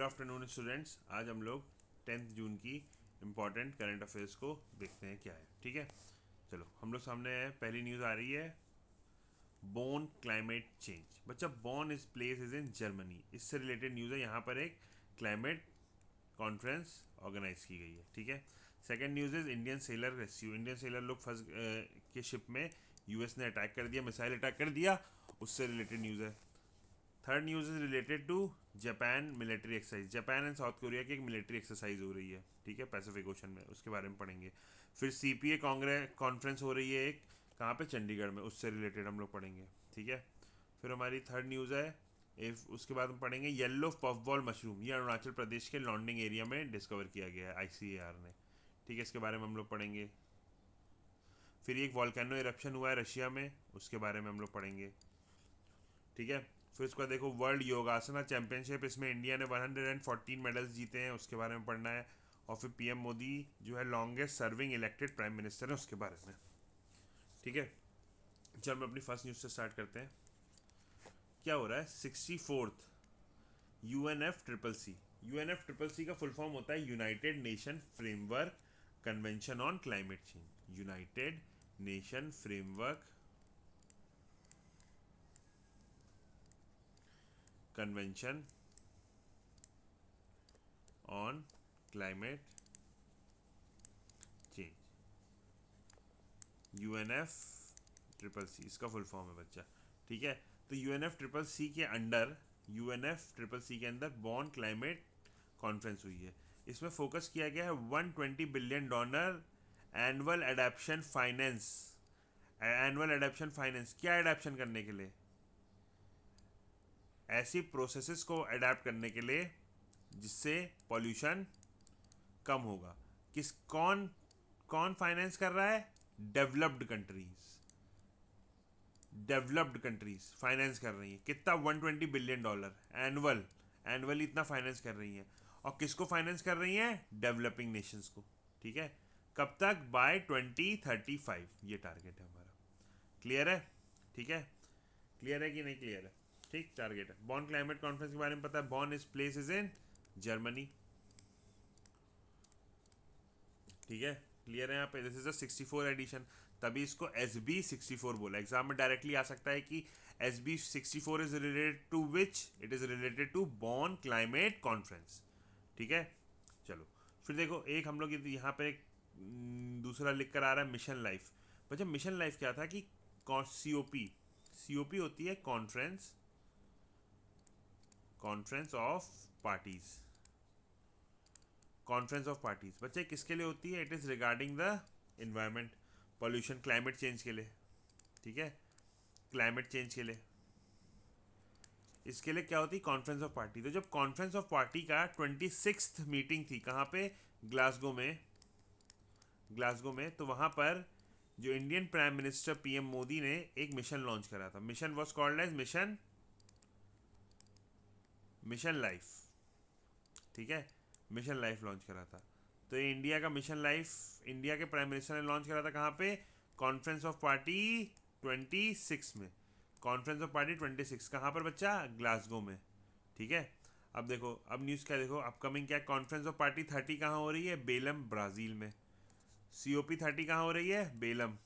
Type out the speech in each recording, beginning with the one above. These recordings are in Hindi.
आफ्टरनून स्टूडेंट्स, आज हम लोग 10th जून की इम्पॉर्टेंट करंट अफेयर्स को देखते हैं क्या है। ठीक है, चलो हम लोग सामने है। पहली न्यूज़ आ रही है, बोन क्लाइमेट चेंज। बच्चा, bone is place is in Germany, इससे रिलेटेड न्यूज़ है। यहाँ पर एक क्लाइमेट कॉन्फ्रेंस ऑर्गेनाइज की गई है। ठीक है, second news is Indian seller rescue. Indian seller लोग फंस के शिप में यूएस ने अटैक कर दिया, मिसाइल अटैक कर दिया, उससे रिलेटेड न्यूज़ है। Third news is related to Japan military exercise. Japan and South Korea की एक मिलिट्री एक्सरसाइज हो रही है, ठीक है, पैसिफिक ओशन में, उसके बारे में पढ़ेंगे। फिर सीपीए कांग्रेस कॉन्फ्रेंस हो रही है एक, कहाँ पे, चंडीगढ़ में, उससे रिलेटेड हम लोग पढ़ेंगे। ठीक है, फिर हमारी थर्ड न्यूज़ है, इफ उसके बाद हम पढ़ेंगे येलो पफबॉल मशरूम। ये अरुणाचल प्रदेश के लॉन्डिंग एरिया में डिस्कवर किया गया है आईसीएआर ने। ठीक है, इसके बारे में हम लोग पढ़ेंगे। फिर एक वॉल्केनो इरप्शन हुआ है रशिया में, उसके बारे में हम लोग पढ़ेंगे। ठीक है, फिर उसके बाद देखो वर्ल्ड योगासना चैंपियनशिप, इसमें इंडिया ने 114 मेडल्स जीते हैं, उसके बारे में पढ़ना है। और फिर पीएम मोदी जो है longest serving elected prime minister है, उसके बारे में। ठीक है, चल हम अपनी फर्स्ट न्यूज़ से स्टार्ट करते हैं। क्या हो रहा है, 64th UNFCCC। UNFCCC का फुल फॉर्म होता है United nation framework convention on climate change. United nation framework convention on climate change, UNFCCC इसका फुल फॉर्म है बच्चा। ठीक है, तो UNFCCC के अंडर, UNFCCC के अंदर बॉन क्लाइमेट कॉन्फ्रेंस हुई है। इसमें फोकस किया गया है $120 billion annual adaptation finance. Annual adaptation finance क्या एडेप्शन करने के लिए, ऐसी प्रोसेसेस को अडेप्ट करने के लिए जिससे पॉल्यूशन कम होगा। कौन कौन फाइनेंस कर रहा है, developed countries. Developed countries finance कर रही हैं। कितना, $120 बिलियन एनुअल, एनुअली इतना फाइनेंस कर रही हैं। और किसको फाइनेंस कर रही हैं, डेवलपिंग नेशंस को। ठीक है, कब तक, बाय 2035, ये टारगेट है हमारा। क्लियर है? ठीक है, क्लियर है कि नहीं क्लियर है? ठीक, टारगेट है। बॉन क्लाइमेट कॉन्फ्रेंस के बारे में पता है, Bonn is place is in Germany. ठीक है, क्लियर है यहाँ पे। दिस इज अ 64 एडिशन, तभी इसको SB64 बोला। एग्जाम में डायरेक्टली आ सकता है कि SB64 is related to which, it is related to Bonn climate conference. ठीक है, चलो फिर देखो, एक हम लोग यहाँ पे एक दूसरा लिख कर आ रहा है, मिशन लाइफ। बच्चा, मिशन लाइफ क्या था कि COP, COP होती है conference, conference of parties. Conference of parties बच्चे किसके लिए होती है, it is regarding the environment, pollution, climate change के लिए। ठीक है, क्लाइमेट चेंज के लिए, इसके लिए क्या होती है, कॉन्फ्रेंस ऑफ पार्टी। तो जब कॉन्फ्रेंस ऑफ पार्टी का 26th मीटिंग थी, कहाँ पे, ग्लासगो में, ग्लासगो में, तो वहाँ पर जो Indian prime minister PM Modi ने एक मिशन लॉन्च करा था। Mission was called as mission life. ठीक है, मिशन लाइफ लॉन्च करा था। तो ये इंडिया का मिशन लाइफ इंडिया के प्राइम मिनिस्टर ने लॉन्च करा था, कहाँ पे, कॉन्फ्रेंस ऑफ पार्टी 26 में। कॉन्फ्रेंस ऑफ पार्टी 26 कहाँ पर बच्चा, ग्लासगो में। ठीक है, अब देखो, अब न्यूज़ क्या देखो, अपकमिंग क्या, कॉन्फ्रेंस ऑफ पार्टी 30 कहाँ हो रही है, बेलम, ब्राज़ील में। COP 30 कहाँ हो रही है, बेलम।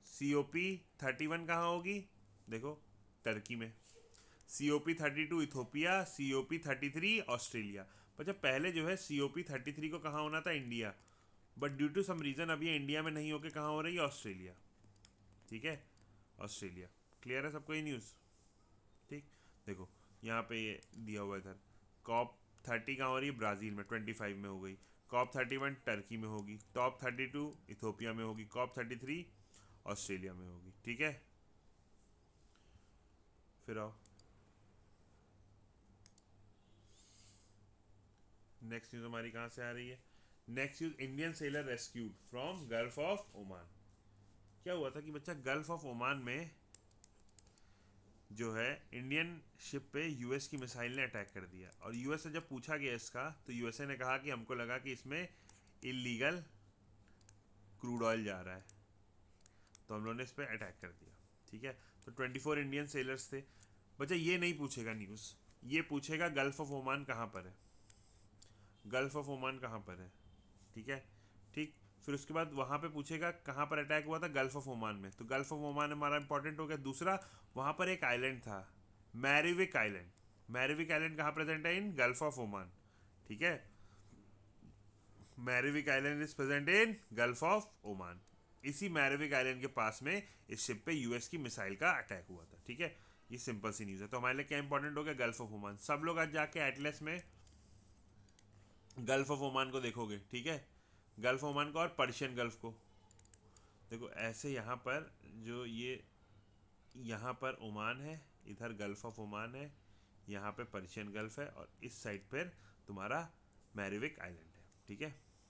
COP 31 कहाँ होगी, देखो, टर्की में। COP 32 Ethiopia, COP 33 Australia. पर जब पहले जो है COP 33 को कहाँ होना था, India, but due to some reason अब ये इंडिया में नहीं होकर कहाँ हो रही है, ऑस्ट्रेलिया। ठीक है, ऑस्ट्रेलिया। क्लियर है सबको ये न्यूज़? ठीक, देखो यहाँ पे ये दिया हुआ है इधर, COP 30 कहाँ हो रही है, ब्राज़ील में, 25 में हो गई। COP 31 टर्की में होगी, COP 32 इथोपिया में होगी, COP 33 ऑस्ट्रेलिया में होगी। ठीक है, फिर आओ नेक्स्ट न्यूज़ हमारी कहाँ से आ रही है। Next news, Indian seller rescued from gulf of Oman. क्या हुआ था कि बच्चा, गल्फ ऑफ ओमान में जो है इंडियन शिप पे US की मिसाइल ने अटैक कर दिया। और US से जब पूछा गया इसका, तो USA ने कहा कि हमको लगा कि इसमें इलीगल क्रूड ऑयल जा रहा है, तो हम लोगों ने इस पर अटैक कर दिया। ठीक है, तो 24 इंडियन सेलर्स थे। बच्चा, ये नहीं पूछेगा न्यूज़, ये पूछेगा गल्फ ऑफ ओमान कहाँ पर है, गल्फ ऑफ ओमान कहाँ पर है, ठीक है। ठीक, फिर उसके बाद वहाँ पे पूछेगा कहाँ पर अटैक हुआ था, गल्फ ऑफ ओमान में, तो गल्फ ऑफ ओमान हमारा इंपॉर्टेंट हो गया। दूसरा, वहाँ पर एक आइलैंड था, मैरिविक आइलैंड। मैरिविक आइलैंड कहाँ प्रेजेंट है, इन गल्फ ऑफ ओमान, ठीक है। मैरिविक island is present in Gulf of Oman. इसी मैरिविक आइलैंड के पास में इस शिप पे यूएस की मिसाइल का अटैक हुआ था, ठीक है। ये सिंपल सी न्यूज़ है। तो हमारे लिए क्या इंपॉर्टेंट हो गया, गल्फ ऑफ ओमान। सब लोग आज जाके एटलस में गल्फ ऑफ ओमान को देखोगे, ठीक है। गल्फ ओमान को और पर्शियन गल्फ को देखो, ऐसे यहाँ पर जो ये यहाँ पर ओमान है, इधर गल्फ ऑफ ओमान है, यहाँ पे पर्शियन गल्फ है, और इस साइड पर तुम्हारा मैरिविक आइलैंड है, ठीक है।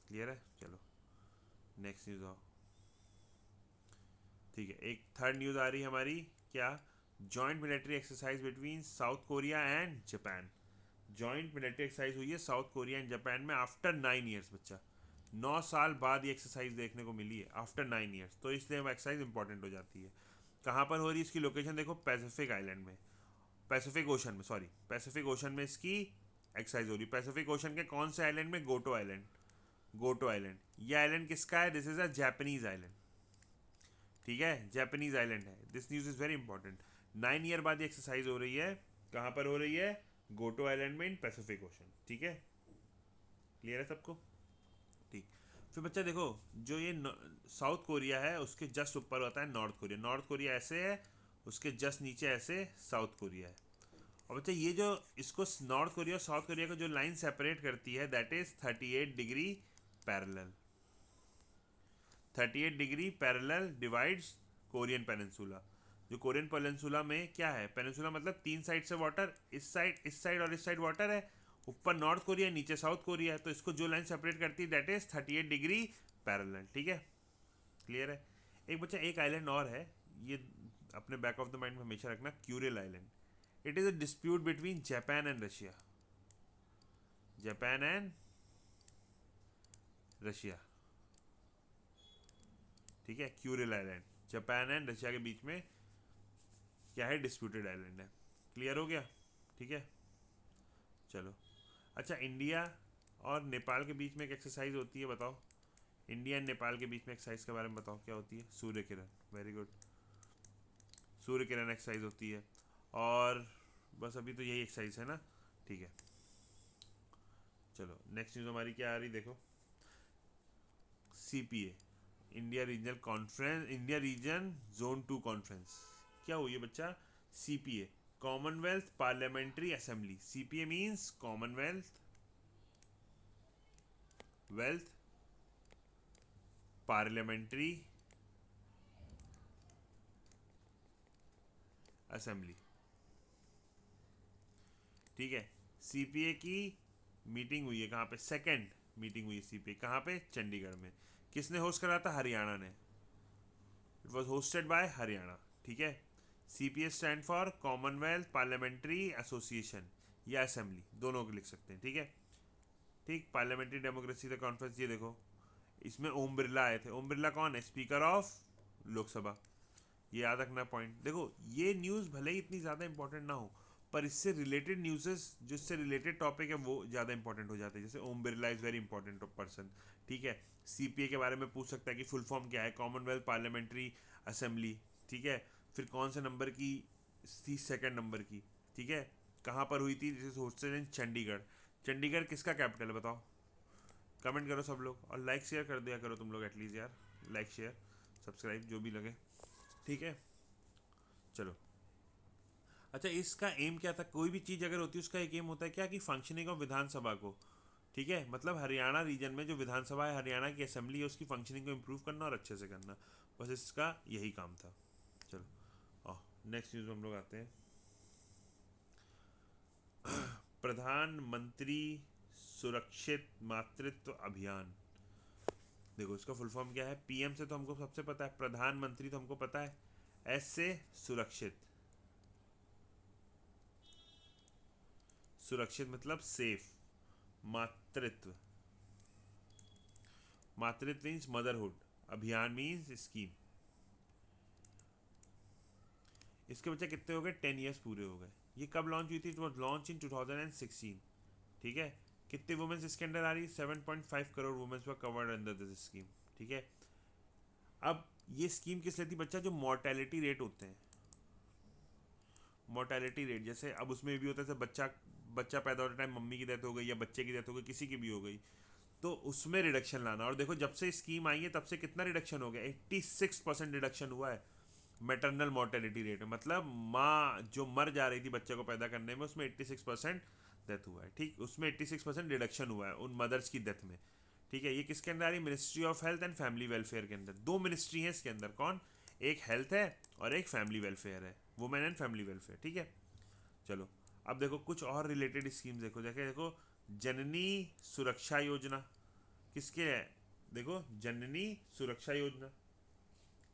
क्लियर है, चलो नेक्स्ट न्यूज़ आओ, ठीक है। एक थर्ड न्यूज़ आ रही है हमारी, क्या, joint military exercise between south Korea and Japan. Joint military exercise हुई है साउथ कोरिया एंड जापान में आफ्टर 9 ईयर्स, बच्चा 9 साल बाद ये एक्सरसाइज देखने को मिली है आफ्टर 9 ईयर्स, तो इसलिए वो एक्सरसाइज इंपॉर्टेंट हो जाती है। कहाँ पर हो रही है इसकी लोकेशन देखो, पैसिफिक आइलैंड में, पैसिफिक ओशन में, सॉरी पैसिफिक ओशन में इसकी एक्सरसाइज हो रही है। पैसिफिक ओशन के कौन से आइलैंड में, गोटो आइलैंड। गोटो आइलैंड, ये आइलैंड किसका है, this is a Japanese island, ठीक है, जापानीज आइलैंड है। This news is very important. 9 year बाद ये एक्सरसाइज हो रही है, कहाँ पर हो रही है, गोटो आइलैंड में इन पैसिफिक ओशन, ठीक है। क्लियर है सबको, ठीक। फिर बच्चा देखो, जो ये साउथ कोरिया है उसके जस्ट ऊपर होता है नॉर्थ कोरिया। नॉर्थ कोरिया ऐसे है, उसके जस्ट नीचे ऐसे साउथ कोरिया है। और बच्चा ये जो इसको नॉर्थ कोरिया और साउथ कोरिया को जो लाइन सेपरेट करती है, that is 38 degree parallel. 38 degree parallel divides Korean peninsula. जो कोरियन पेनिनसुला में क्या है, पेनिनसुला मतलब 3 साइड से वाटर, इस साइड और इस साइड वाटर है, ऊपर नॉर्थ कोरिया नीचे साउथ कोरिया है, तो इसको जो लाइन सेपरेट करती है दैट इज 38 डिग्री पैरेलल, ठीक है। क्लियर है। एक बच्चा एक आइलैंड और है, ये अपने बैक ऑफ द माइंड में हमेशा रखना, Kuril island. It is a dispute between Japan and Russia, Japan and Russia, ठीक है। Kuril island Japan and Russia के बीच में क्या है, डिस्प्यूटेड आइलैंड है। क्लियर हो गया, ठीक है, चलो। अच्छा, इंडिया और नेपाल के बीच में एक एक्सरसाइज होती है, बताओ। इंडिया एंड नेपाल के बीच में एक्सरसाइज के बारे में बताओ, क्या होती है, Surya Kiran, very good, Surya Kiran exercise होती है। और बस अभी तो यही एक्सरसाइज है ना, ठीक है। चलो नेक्स्ट न्यूज़ हमारी क्या आ रही, देखो, CPA, India regional conference, India region zone 2 conference. क्या हुई है बच्चा, CPA, Commonwealth parliamentary assembly. CPA means Commonwealth wealth parliamentary assembly, ठीक है। सीपीए की मीटिंग हुई है कहाँ पे, सेकंड मीटिंग हुई है सीपीए, कहाँ पे, चंडीगढ़ में। किसने होस्ट करा था, हरियाणा ने, it was hosted by Haryana, ठीक है। CPA stand for Commonwealth parliamentary association या असेंबली, दोनों को लिख सकते हैं, ठीक है। ठीक, पार्लियामेंट्री डेमोक्रेसी द कॉन्फ्रेंस, ये देखो, इसमें ओम बिरला आए थे। ओम बिरला कौन है, स्पीकर ऑफ लोकसभा, ये याद रखना पॉइंट। देखो ये न्यूज़ भले ही इतनी ज़्यादा इंपॉर्टेंट ना हो, पर इससे रिलेटेड न्यूज़ेस, जिससे रिलेटेड टॉपिक है वो ज़्यादा इंपॉर्टेंट हो जाते हैं। जैसे Om Birla is very important person, ठीक है। सीपीए के बारे में पूछ सकता है कि फुल फॉर्म क्या है, कॉमनवेल्थ पार्लियामेंट्री असेंबली, ठीक है। फिर कौन से नंबर की, 32 नंबर की, ठीक है। कहाँ पर हुई थी, जैसे होस्टेड इन चंडीगढ़। चंडीगढ़ किसका कैपिटल है बताओ, कमेंट करो सब लोग, और लाइक शेयर कर दिया करो तुम लोग एटलीस्ट यार, लाइक शेयर सब्सक्राइब जो भी लगे, ठीक है। चलो, अच्छा इसका एम क्या था, कोई भी चीज़ अगर होती है उसका एक एम होता है क्या, कि फंक्शनिंग ऑफ विधानसभा को, ठीक है। मतलब हरियाणा रीजन में जो विधानसभा है, हरियाणा की असेंबली है, उसकी फंक्शनिंग को इम्प्रूव करना और अच्छे से करना, बस इसका यही काम था। चलो नेक्स्ट न्यूज़ में हम लोग आते हैं, प्रधानमंत्री सुरक्षित मातृत्व अभियान। देखो इसका फुल फॉर्म क्या है, पीएम से तो हमको सबसे पता है, प्रधानमंत्री तो हमको पता है, एस से सुरक्षित, सुरक्षित मतलब सेफ, मातृत्व, मातृत्व मीन्स मदरहुड, अभियान मीन्स स्कीम। इसके बच्चे कितने हो गए, 10 ईयर्स पूरे हो गए, ये कब लॉन्च हुई थी? इट वॉज लॉन्च इन 2016, ठीक है। कितने वुमेन्स इसके अंदर आ रही है? 7.5 crore women's were covered under this scheme, ठीक है। अब ये स्कीम किस लिए थी बच्चा? जो मॉर्टेलिटी रेट होते हैं, मोर्टेलिटी रेट, जैसे अब उसमें भी होता है बच्चा बच्चा पैदा होते टाइम मम्मी की डेथ हो गई या बच्चे की डेथ हो गई, किसी की भी हो गई, तो उसमें रिडक्शन लाना। और देखो जब से स्कीम आई है तब से कितना रिडक्शन हो गया? 86% रिडक्शन हुआ है मैटरनल मोर्टेलिटी रेट में। मतलब माँ जो मर जा रही थी बच्चे को पैदा करने में, उसमें 86% डेथ हुआ है, ठीक। उसमें 86% रिडक्शन हुआ है उन मदर्स की डेथ में, ठीक है। ये किसके अंदर आ रही? Ministry of health and family welfare के अंदर। दो मिनिस्ट्री है इसके अंदर, कौन? एक हेल्थ है और एक फैमिली वेलफेयर है, वुमेन एंड फैमिली वेलफेयर, ठीक है। चलो अब देखो कुछ और रिलेटेड स्कीम्स देखो, जैसे देखो जननी सुरक्षा योजना किसके है? देखो जननी सुरक्षा योजना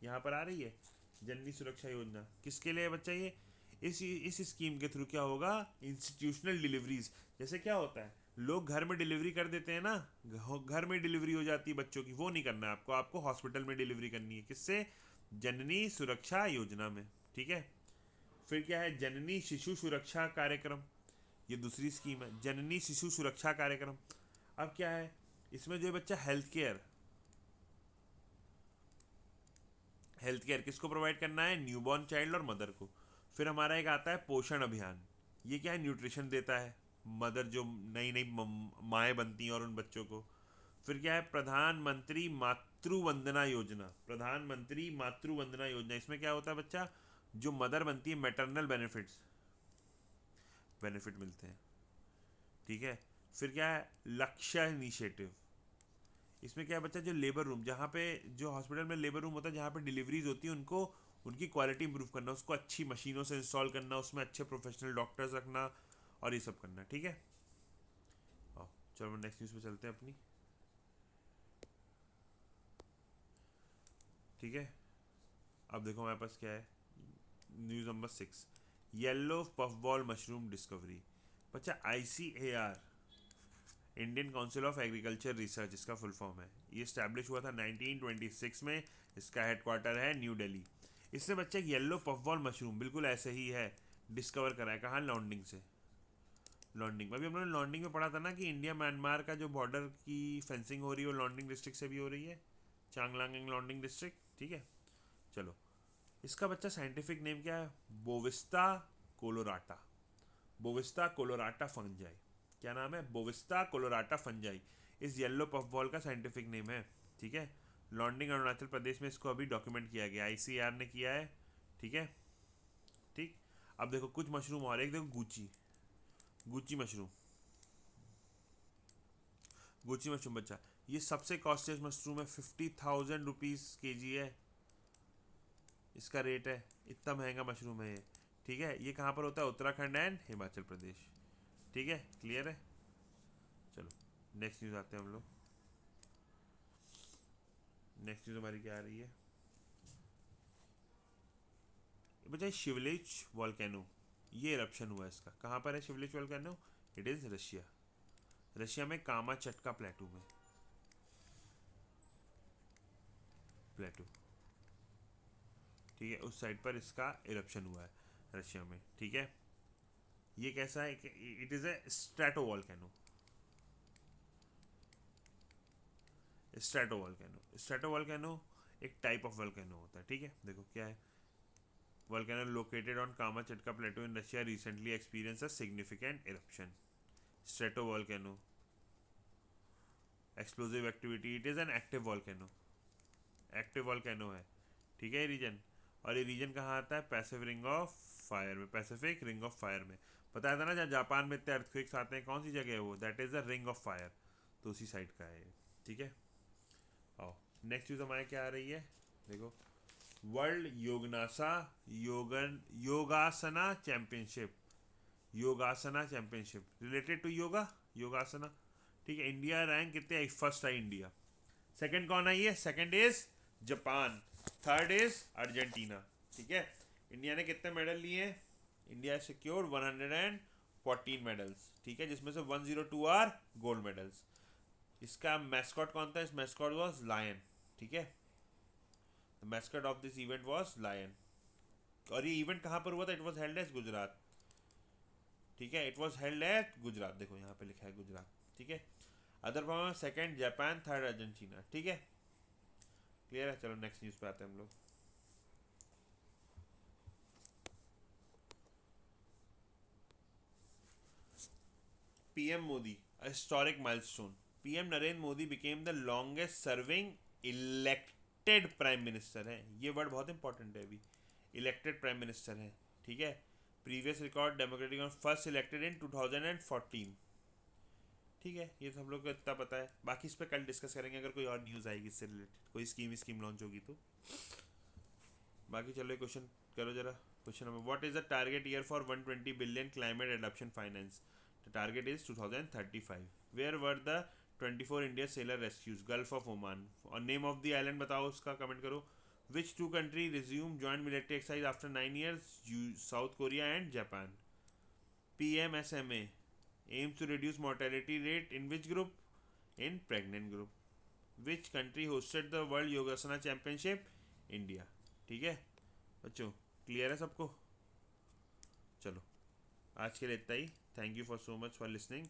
यहाँ पर आ रही है। जननी सुरक्षा योजना किसके लिए है बच्चा? ये इस स्कीम के थ्रू क्या होगा? इंस्टीट्यूशनल डिलीवरीज, जैसे क्या होता है लोग घर में डिलीवरी कर देते हैं ना, घर में डिलीवरी हो जाती है बच्चों की, वो नहीं करना है आपको, आपको हॉस्पिटल में डिलीवरी करनी है। किससे? जननी सुरक्षा योजना में, ठीक है। फिर क्या है? जननी शिशु सुरक्षा कार्यक्रम, ये दूसरी स्कीम है, जननी शिशु सुरक्षा कार्यक्रम। अब क्या है इसमें? जो है बच्चा हेल्थ केयर किसको प्रोवाइड करना है? न्यूबॉर्न चाइल्ड और मदर को। फिर हमारा एक आता है पोषण अभियान, ये क्या है? न्यूट्रिशन देता है मदर जो नई नई माएँ बनती हैं और उन बच्चों को। फिर क्या है? प्रधानमंत्री मातृ वंदना योजना, प्रधानमंत्री मातृ वंदना योजना, इसमें क्या होता है बच्चा? जो मदर बनती है मैटरनल बेनिफिट मिलते हैं, ठीक है। फिर क्या है? लक्ष्य इनिशिएटिव, इसमें क्या है बच्चा? जो लेबर रूम, जहाँ पे जो हॉस्पिटल में लेबर रूम होता है जहाँ पे डिलीवरीज होती है, उनको उनकी क्वालिटी इंप्रूव करना, उसको अच्छी मशीनों से इंस्टॉल करना, उसमें अच्छे प्रोफेशनल डॉक्टर्स रखना और ये सब करना, ठीक है। आओ चलो नेक्स्ट न्यूज़ पे चलते हैं अपनी, ठीक है। अब देखो हमारे पास क्या है, news number 6, yellow puffball mushroom discovery. बच्चा ICAR, Indian council of agriculture research इसका फुल फॉर्म है। ये स्टैब्लिश हुआ था 1926 में, इसका हेडक्वार्टर है न्यू दिल्ली। इससे बच्चे एक येलो पफबॉल मशरूम बिल्कुल ऐसे ही है डिस्कवर करा है। कहाँ? लॉन्डिंग से। लॉन्डिंग में, अभी हम लोगों ने लॉन्डिंग में पढ़ा था ना कि इंडिया म्यांमार का जो बॉर्डर की फेंसिंग हो रही है वो लॉन्डिंग डिस्ट्रिक्ट से भी हो रही है, चांगलांग लॉन्डिंग डिस्ट्रिक्ट, ठीक है। चलो इसका बच्चा साइंटिफिक नेम क्या है? बोविस्ता कोलोराटा, बोविस्ता कोलोराटा फंजाई। क्या नाम है? बोविस्ता कोलोराटा फंजाई इस येलो पफ बॉल का साइंटिफिक नेम है, ठीक है। लॉन्डिंग अरुणाचल प्रदेश में इसको अभी डॉक्यूमेंट किया गया, ICAR ने किया है, ठीक है, ठीक। अब देखो कुछ मशरूम और, एक देखो Gucci, Gucci mushroom, Gucci mushroom बच्चा ये सबसे कॉस्टलीस्ट मशरूम है, 50,000 रुपीज़ kg है इसका रेट है, इतना महंगा मशरूम है ये, ठीक है। ये कहाँ पर होता है? उत्तराखंड एंड हिमाचल प्रदेश, ठीक है, क्लियर है। चलो नेक्स्ट न्यूज़ आते हैं हम लोग। नेक्स्ट न्यूज़ हमारी क्या आ रही है बच्चा? शिवलिच वॉल्केनो, ये इरप्शन हुआ इसका, कहाँ पर है Shiveluch volcano? It is Russia, Russia में कामा चटका प्लेटू में, प्लेटू, ठीक है, उस साइड पर इसका इरप्शन हुआ है रशिया में, ठीक है। ये कैसा है? It is a strato volcano, strato volcano, strato volcano एक टाइप ऑफ वॉल्केनो होता है, ठीक है। देखो क्या है, volcano located on Kamchatka plateau in Russia recently experience a significant eruption, strato volcano, explosive activity, it is an active volcano, active volcano है, ठीक है ये रीजन। और ये रीजन कहाँ आता है? पैसिफिक रिंग ऑफ फायर में, पैसिफिक रिंग ऑफ फायर में। बताया था ना जहाँ जापान में इतने अर्थक्वेक्स आते हैं, कौन सी जगह है वो? That is the ring of fire, तो उसी साइड का है ये, ठीक है। आओ नेक्स्ट न्यूज़ हमारे क्या आ रही है, देखो world yogasana championship, yogasana championship related to yogasana, ठीक है। इंडिया रैंक कितने आई? फर्स्ट है इंडिया। सेकंड कौन आई है? Second is Japan, third is Argentina, ठीक है। इंडिया ने कितने मेडल लिए? इंडिया सिक्योर्ड 114 मेडल्स, ठीक है, जिसमें से 102 आर गोल्ड मेडल्स। इसका मैस्कॉट कौन था? इस मैस्कॉट वाज लायन, ठीक है, the mascot of this event was lion. और ये इवेंट कहाँ पर हुआ था? It was held as Gujarat, ठीक है, it was held at Gujarat, देखो यहाँ पे लिखा है गुजरात, ठीक है। Other performer second Japan, third Argentina, ठीक है, क्लियर है। चलो नेक्स्ट न्यूज़ पे आते हैं हम लोग। PM Modi, historic milestone. PM Narendra Modi became the longest serving elected prime minister है, ये वर्ड बहुत इंपॉर्टेंट है अभी, इलेक्टेड प्राइम मिनिस्टर है, ठीक है। Previous record democratic first elected in 2014, ठीक है। ये तो हम लोग को इतना पता है, बाकी इस पर कल डिस्कस करेंगे अगर कोई और न्यूज़ आएगी इससे रिलेटेड, कोई स्कीम लॉन्च होगी तो। बाकी चलो क्वेश्चन करो जरा। Question number, what is the target year for 120 billion climate adoption finance? The target is 2035। Where were the 24 India sailor rescues? Gulf of Oman. और नेम ऑफ द आइलैंड बताओ उसका, कमेंट करो। Which two country resume joint military exercise after 9 years? South Korea and Japan. PMSMA aims to reduce mortality rate in which group? In pregnant group. Which country hosted the World Yogasana Championship? India, ठीक है बच्चों, क्लियर है सबको? चलो आज के लिए इतना ही। Thank you for so much for listening.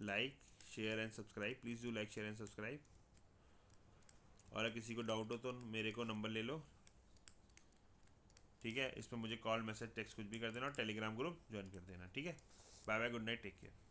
Like share and subscribe, please do like share and subscribe. और अगर किसी को डाउट हो तो मेरे को नंबर ले लो, ठीक है, इस पर मुझे कॉल मैसेज टेक्स्ट कुछ भी कर देना और टेलीग्राम ग्रुप ज्वाइन कर देना, ठीक है। Bye bye, good night, take care.